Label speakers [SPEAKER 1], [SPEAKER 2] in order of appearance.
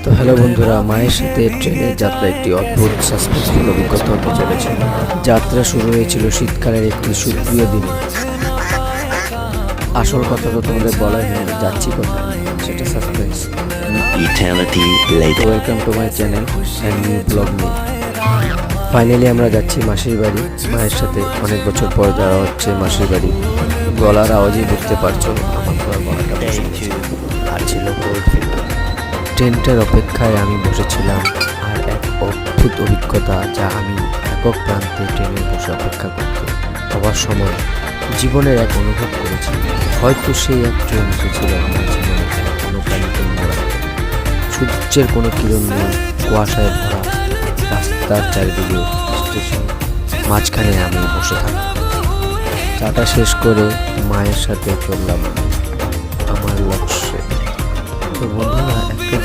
[SPEAKER 1] তো হ্যালো বন্ধুরা, মায়ের সাথে ট্রেনের যাত্রা একটি অদ্ভুত সাসপেন্সফুল অভিজ্ঞতা হতে চলেছে। যাত্রা শুরু হয়েছিল শীতকালের একটি সুপ্রিয় দিনে। আসল কথা তো তোমাদের বলাই হয়নি, যাচ্ছি কোথায় সেটা suspense. Welcome to my channel and new blog me. Finally আমরা যাচ্ছি মাসির বাড়ি। মায়ের সাথে অনেক বছর পর যাওয়া হচ্ছে মাসির বাড়ি। গলার আওয়াজই বুঝতে পারছো আমার গলাটা আর ছিল কোল্ড ফিভার। ট্রেনটার অপেক্ষায় আমি বসেছিলাম, আর এক অদ্ভুত অভিজ্ঞতা যা আমি একক প্রান্তে ট্রেনে বসে অপেক্ষা করতে হওয়ার সময় জীবনের এক অনুভব করেছি। হয়তো সেই এক ট্রেন এসেছিল আমার জীবনে অনুপ্রাণিত মোড়া। সূর্যের কোনো কিরণ নেই, কুয়াশায় ভরা রাস্তার চারিদিকে, স্টেশন মাঝখানে আমি বসে থাকি। চাটা শেষ করে মায়ের সাথে চললাম আমার লক্ষ্যে। তো বন্ধুরা, একটা